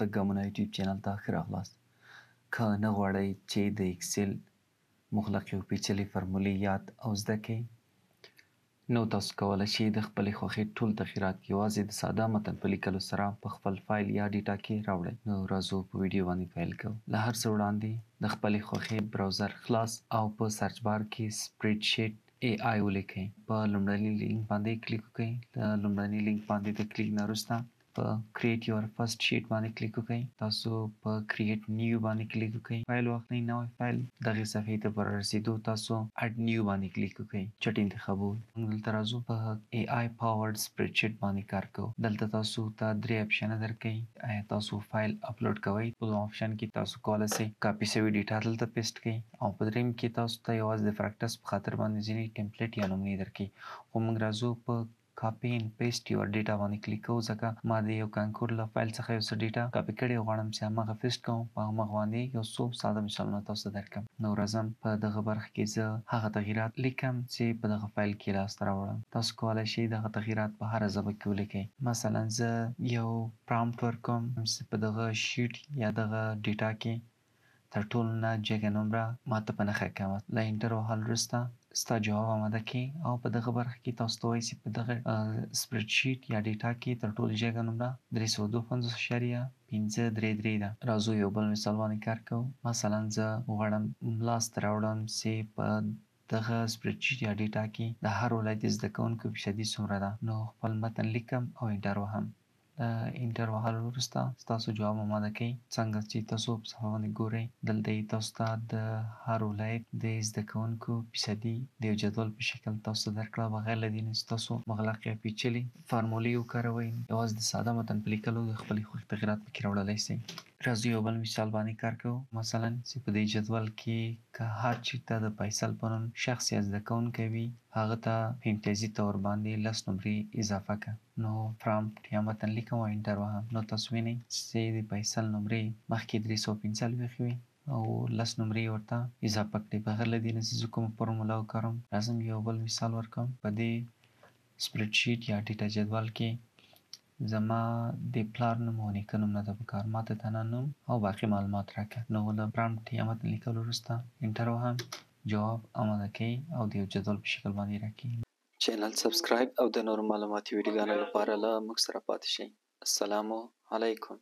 پرمختګ ګامونه یوټیوب چینل ته ښه راغلاست. که نه غواړئ چې د اکسل مغلق او پیچلې فرمولې یاد او زده کړئ، نو تاسو کولی شئ د خپلې خوښې ټول تغییرات یوازې د ساده متن په لیکلو سره په خپل فایل یا ډیټا کې راوړئ. نو راځو په ویډیو باندې پیل کوو. له هر څه وړاندې د خپلې خوښې براوزر خلاص او په سرچ بار کې سپریډ شیټ AI ولیکئ. په لومړني لینک باندې کلیک وکړئ. له لومړني لینک باندې د کلیک نه وروسته په کریټ یور فرست شیټ باندې کلیک وکړئ. تاسو په کریټ نیو باندې کلیک وکړئ. فایل واخلئ، نوی فایل. دغې صفحې ته په رارسېدو تاسو اډ نیو باندې کلیک وکړئ. چټ انتخابوئ. موږ دلته راځو په AI پاورډ سپریډ شیټ باندې کار کوو. دلته تاسو ته 3 اپشنه درکوي. آیا تاسو فایل اپلوډ کوئ؟ په دویم اپشن کې تاسو کولی شئ کاپي شوي ډیټا دلته پیسټ کړئ، او په دریم کې تاسو ته یوازې د پریکټس په خاطر باندې ځینې ټمپلیټ یا نمونې درکوي. خو موږ راځو په کاپي اینډ پیسټ یور ډیټا باندې کلیک کوو، ځکه ما د یو کانکور له فایل څخه یو څه ډیټا کاپي کړې او غواړم چې هماغه پیسټ کوم. په هماغه باندې یو څو ساده مثالونه تاسو ته درکړم. نو راځم په دغه برخه کې زه هغه تغییرات لیکم چې په دغه فایل کې لاسته راوړم. تاسو کولی شئ دغه تغییرات په هره ژبه کې ولیکئ. مثلا زه یو پرامپټ ورکوم چې په دغه شیټ یا دغه ډیټا کې تر ټولو نه جګه نمره ماته په نښه کوه. له انټر وهلو وروسته ستا جواب آماده کړي، او په دغه برخه کې تاسو ته وایي چې په دغه سپریډ شیټ یا ډیټا کې تر ټولو جګه نمره 352.533 ده. راځو یو بل مثال باندې کار کوو. مثلا زه غواړم لاسته راوړم چې په دغه سپریډ شیټ یا ډیټا کې د هر ولایت زده کوونکو فیصدي څومره ده. نو خپل متن لیکم او انټر وهم. انټر وهلو وروسته ستاسو جواب آماده کوي. څنګه چې تاسو په صفحه باندې ګورئ، دلته یې تاسو ته د هر ولایت د زده کوونکو فیصدي د یو جدول په شکل تاسو ته درکړه، بغیر له دې نه چې تاسو مغلق یا پیچلې فارمولې وکاروئ. یوازې د ساده متن په لیکلو د خپلې خوښې تغییرات پکې راوړلی شئ. راځو یو بل مثال باندې کار کوو. مثلا چې په دې جدول کې که هر چېرته د فیصل په نوم شخص یا زده کوونکی وي، هغه ته په امتیازي طور باندې 10 نمرې اضافه کړه. نو پرامپټ یا متن لیکم او انټر وهم. نو تاسو وینئ چې د فیصل نمرې مخکې 345 وي او 10 نمرې ورته اضافه کړئ، بغیر له دې نه چې زه کومه فارموله وکاروم. راځم یو بل مثال ورکوم. په دې سپریډ شیټ یا ډیټا جدول کې زما د پلار نوم او نیکه نوم نه ده پکار، ماته تنها نوم او باقي معلومات راکړه. نو له پرامپټ یا متن لیکلو وروسته انټر وهم. جواب آماده کوي او د یو جدول په شکل باندې راکوي. چینل سبسکرایب او د نورو معلوماتي ویډیوګانو لپاره له موږ سره پاتې شئ. السلام علیکم.